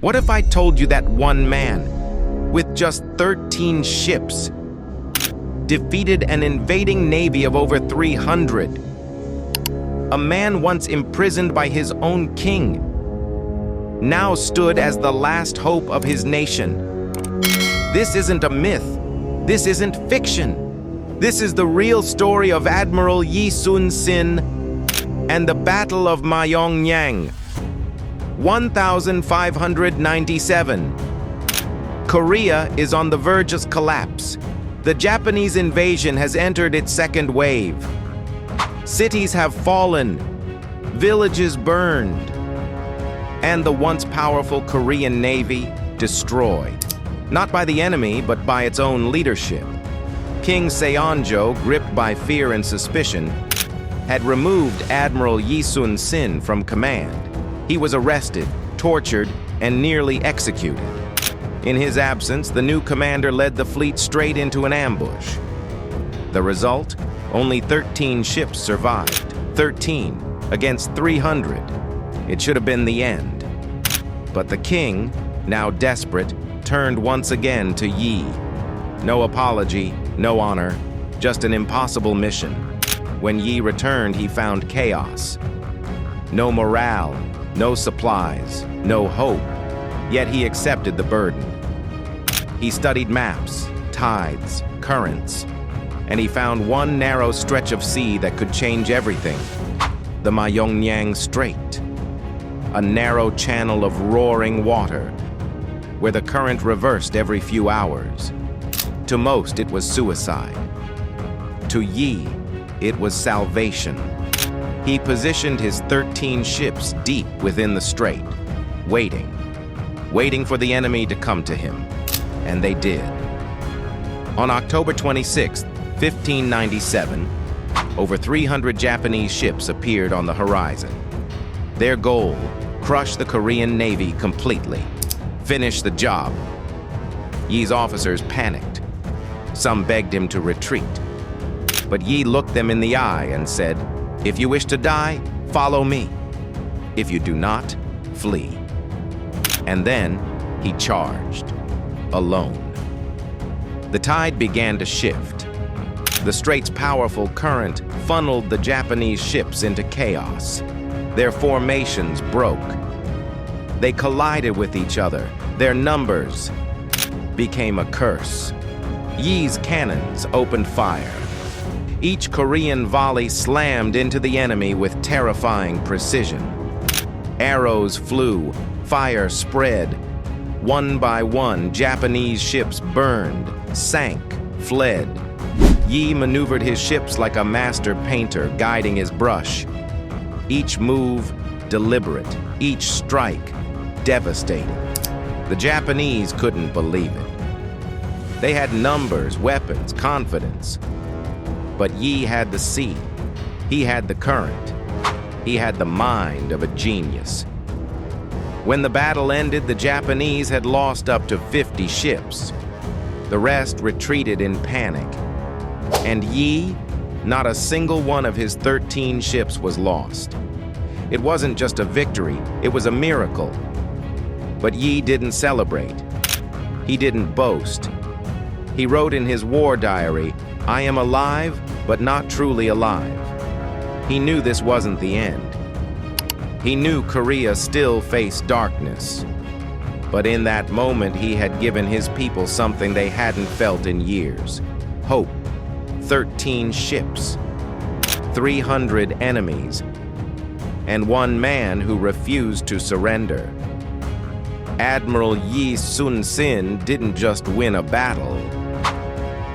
What if I told you that one man, with just 13 ships, defeated an invading navy of over 300? A man once imprisoned by his own king, now stood as the last hope of his nation. This isn't a myth. This isn't fiction. This is the real story of Admiral Yi Sun-sin and the Battle of Myeongnyang. 1597. Korea is on the verge of collapse. The Japanese invasion has entered its second wave. Cities have fallen, villages burned, and the once powerful Korean Navy destroyed. Not by the enemy, but by its own leadership. King Seonjo, gripped by fear and suspicion, had removed Admiral Yi Sun-sin from command. He was arrested, tortured, and nearly executed. In his absence, the new commander led the fleet straight into an ambush. The result? Only 13 ships survived. 13 against 300. It should have been the end. But the king, now desperate, turned once again to Yi. No apology, no honor, just an impossible mission. When Yi returned, he found chaos. No morale, no supplies, no hope. Yet he accepted the burden. He studied maps, tides, currents, and he found one narrow stretch of sea that could change everything. The Myeongnyang Strait, a narrow channel of roaring water, where the current reversed every few hours. To most, it was suicide. To Yi, it was salvation. He positioned his 13 ships deep within the strait, waiting for the enemy to come to him. And they did. On October 26, 1597, over 300 Japanese ships appeared on the horizon. Their goal, crush the Korean Navy completely. Finish the job. Yi's officers panicked. Some begged him to retreat. But Yi looked them in the eye and said, "If you wish to die, follow me. If you do not, flee." And then he charged, alone. The tide began to shift. The strait's powerful current funneled the Japanese ships into chaos. Their formations broke. They collided with each other. Their numbers became a curse. Yi's cannons opened fire. Each Korean volley slammed into the enemy with terrifying precision. Arrows flew, fire spread. One by one, Japanese ships burned, sank, fled. Yi maneuvered his ships like a master painter guiding his brush. Each move deliberate, each strike devastating. The Japanese couldn't believe it. They had numbers, weapons, confidence. But Yi had the sea. He had the current. He had the mind of a genius. When the battle ended, the Japanese had lost up to 50 ships. The rest retreated in panic. And Yi, not a single one of his 13 ships was lost. It wasn't just a victory, it was a miracle. But Yi didn't celebrate. He didn't boast. He wrote in his war diary, "I am alive, but not truly alive." He knew this wasn't the end. He knew Korea still faced darkness. But in that moment, he had given his people something they hadn't felt in years. Hope. 13 ships. 300 enemies. And one man who refused to surrender. Admiral Yi Sun-sin didn't just win a battle.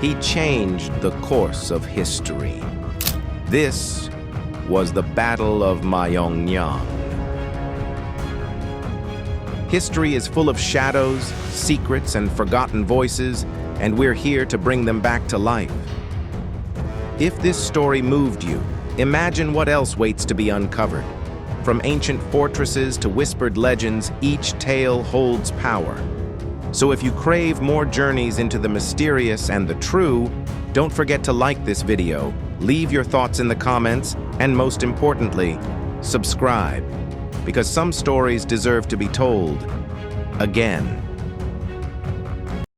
He changed the course of history. This was the Battle of Myeongnyang. History is full of shadows, secrets, and forgotten voices, and we're here to bring them back to life. If this story moved you, imagine what else waits to be uncovered. From ancient fortresses to whispered legends, each tale holds power. So if you crave more journeys into the mysterious and the true, don't forget to like this video, leave your thoughts in the comments, and most importantly, subscribe, because some stories deserve to be told. again.